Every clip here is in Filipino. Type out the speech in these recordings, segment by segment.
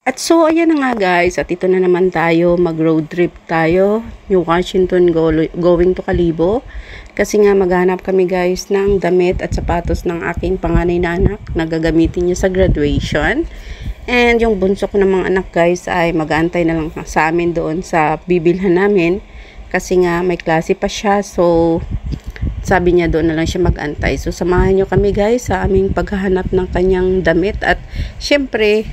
At so, ayan na nga guys, at ito na naman tayo, mag-road trip tayo, New Washington going to Kalibo. Kasi nga maghanap kami guys ng damit at sapatos ng aking panganay na anak na gagamitin niya sa graduation. And yung bunso ko ng mga anak guys ay mag-aantay na lang sa amin doon sa bibilhan namin. Kasi nga may klase pa siya, so sabi niya doon na lang siya mag-antay. So samahan nyo kami guys sa aming paghahanap ng kanyang damit. At syempre,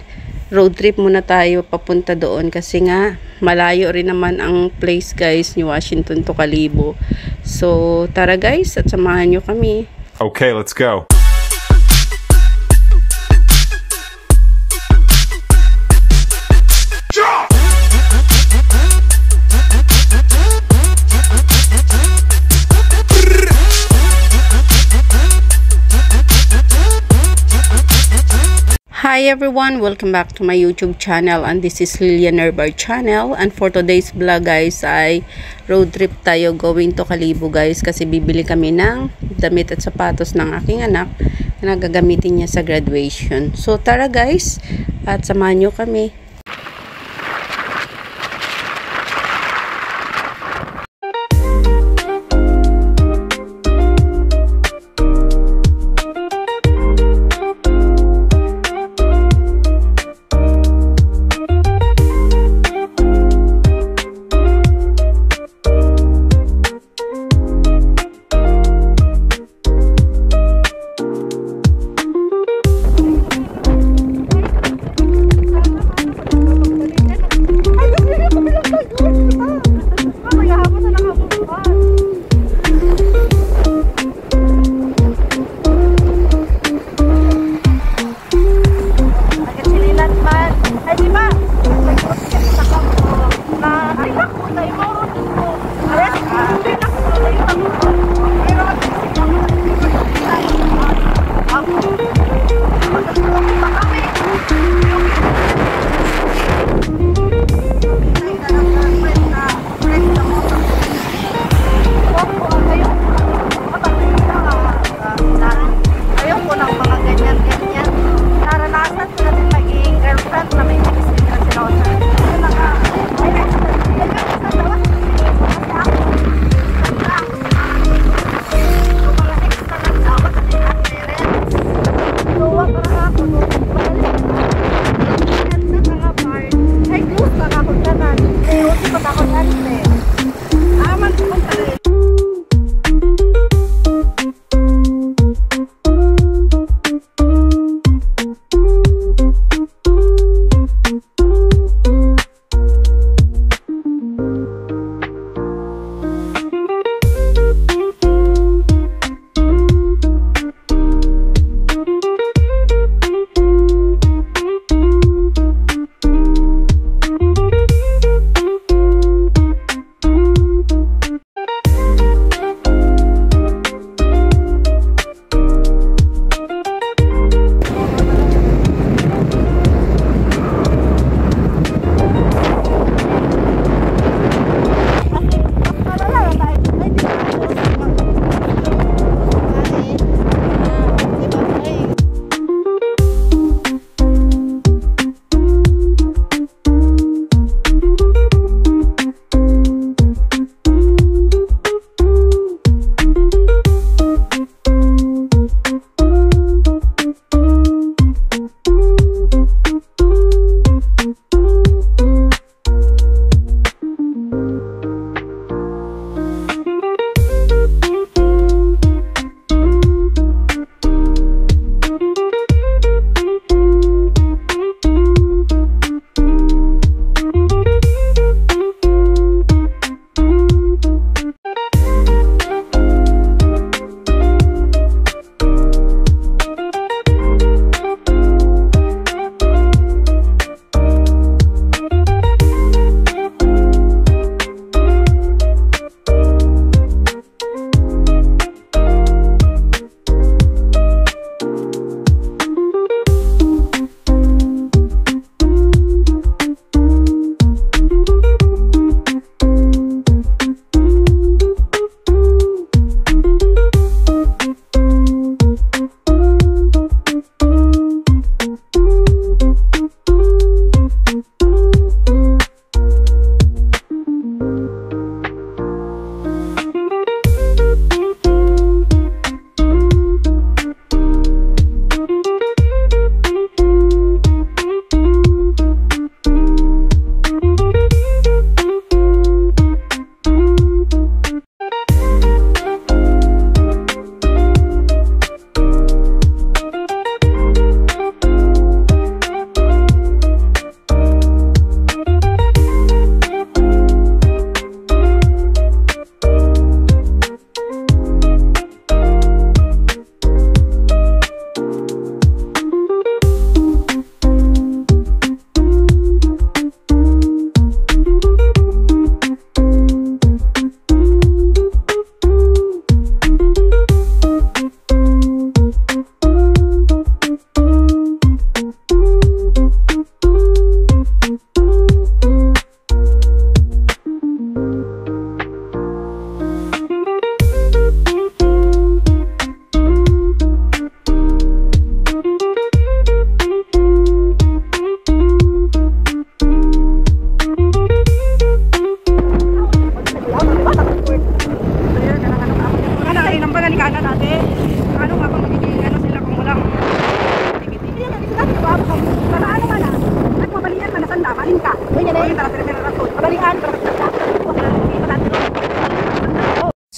road trip muna tayo papunta doon kasi nga malayo rin naman ang place guys, New Washington to Kalibo. So tara guys at samahan nyo kami. Okay, let's go. Hi everyone, welcome back to my YouTube channel, and this is Lilian Nerbar channel. And for today's vlog guys ay road trip tayo going to Kalibo guys, kasi bibili kami ng damit at sapatos ng aking anak na gagamitin niya sa graduation. So tara guys at samahan nyo kami.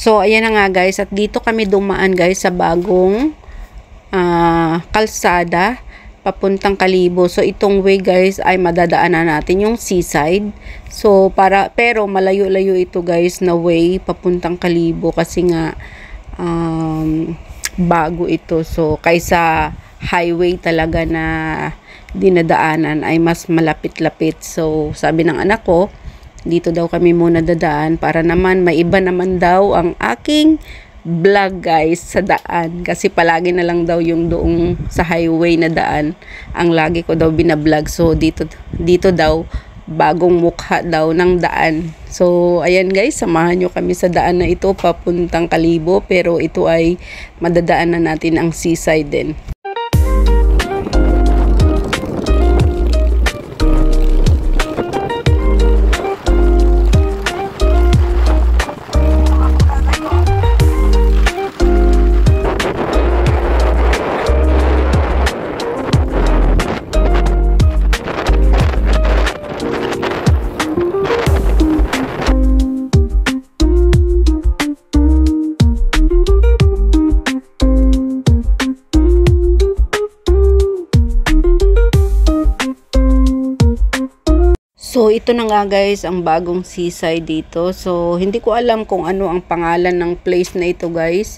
So, ayan na nga guys, at dito kami dumaan guys sa bagong kalsada papuntang Kalibo. So, itong way guys ay madadaanan natin yung seaside. So, pero malayo-layo ito guys na way papuntang Kalibo kasi nga bago ito. So, kaysa highway talaga na dinadaanan ay mas malapit-lapit. So, sabi ng anak ko, dito daw kami muna dadaan para naman maiba naman daw ang aking vlog guys sa daan, kasi palagi na lang daw yung doong sa highway na daan ang lagi ko daw binablog. So dito daw bagong mukha daw ng daan. So ayan guys, samahan nyo kami sa daan na ito papuntang Kalibo, pero ito ay madadaanan natin ang seaside din. So, ito na nga guys, ang bagong seaside dito. So, hindi ko alam kung ano ang pangalan ng place na ito guys.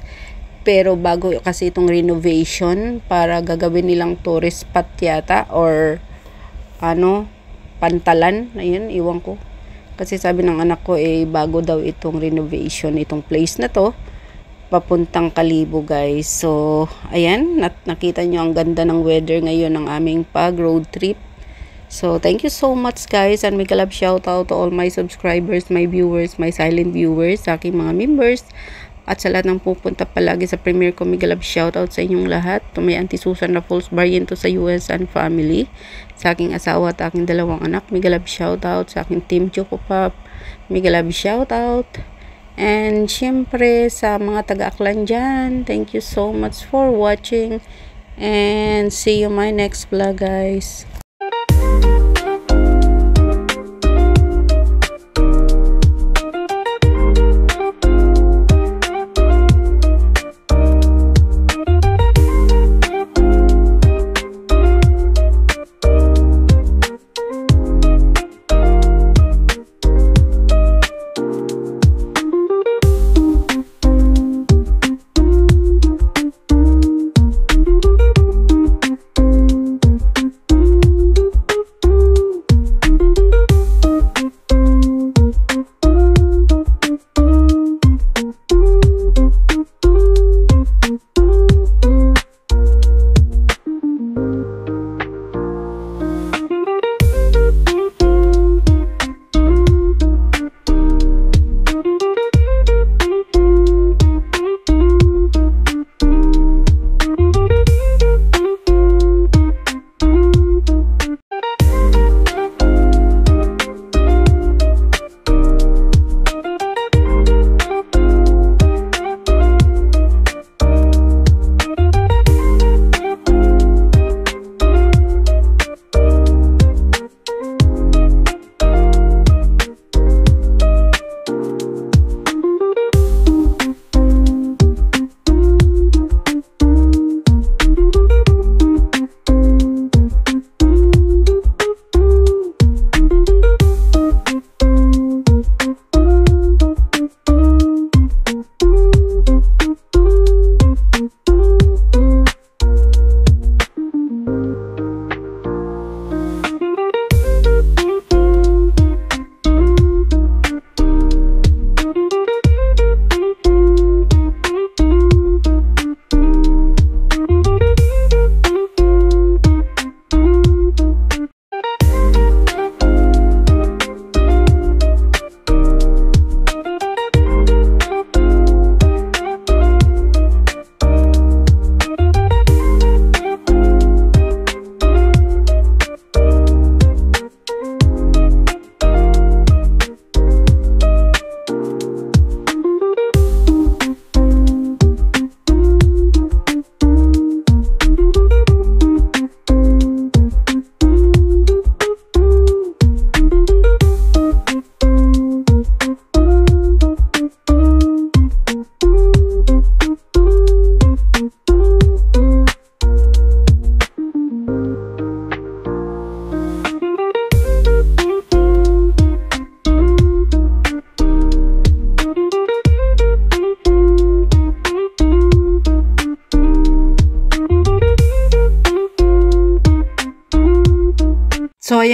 Pero bago kasi itong renovation para gagawin nilang tourist spot yata or pantalan. Ayun, iwan ko. Kasi sabi ng anak ko bago daw itong renovation, itong place na to. Papuntang Kalibo guys. So, ayan, nakita nyo ang ganda ng weather ngayon ng aming pag-road trip. So, thank you so much guys, and mega love shout out to all my subscribers, my viewers, my silent viewers, sa aking mga members, at sa lahat ng pupunta palagi sa premiere ko. Mega love shout out sa inyong lahat. To may Auntie Susan Raffles Barriento sa US and family, sa aking asawa at aking dalawang anak. Mega love shout out sa aking team Choco Pop. Mega love shout out. And syempre sa mga taga-Aklan dyan, thank you so much for watching, and see you my next vlog guys.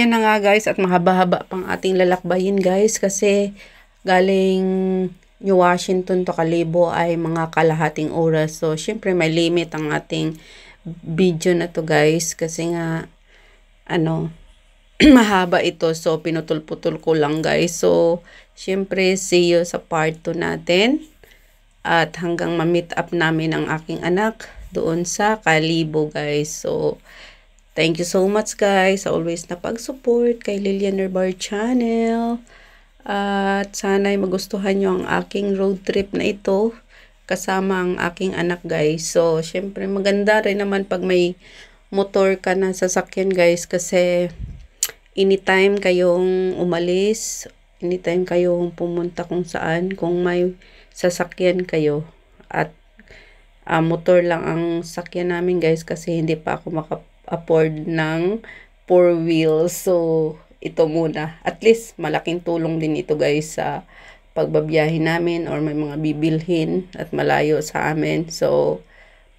ayan na nga guys, at mahaba-haba pang ating lalakbayin guys, kasi galing New Washington to Kalibo ay mga kalahating oras. So, syempre may limit ang ating video na to guys, kasi nga, mahaba ito. So, pinutol-putol ko lang guys. So, syempre, see you sa part 2 natin. At hanggang ma-meet up namin ang aking anak doon sa Kalibo guys. So, thank you so much guys sa always na pag-support kay Lilian Nerbar Channel. At sana'y magustuhan nyo ang aking road trip na ito kasama ang aking anak guys. So, syempre maganda rin naman pag may motor ka na sasakyan guys, kasi anytime kayong umalis, anytime kayong pumunta kung saan, kung may sasakyan kayo. At motor lang ang sakyan namin guys, kasi hindi pa ako maka-afford ng 4 wheels. So, ito muna. At least, malaking tulong din ito guys sa pagbabiyahe namin or may mga bibilhin at malayo sa amin. So,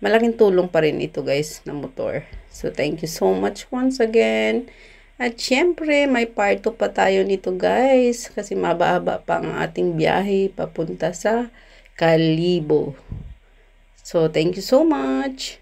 malaking tulong pa rin ito guys na motor. So, thank you so much once again. At syempre, may part 2 pa tayo nito guys, kasi mababa pa ang ating biyahe papunta sa Kalibo. So, thank you so much.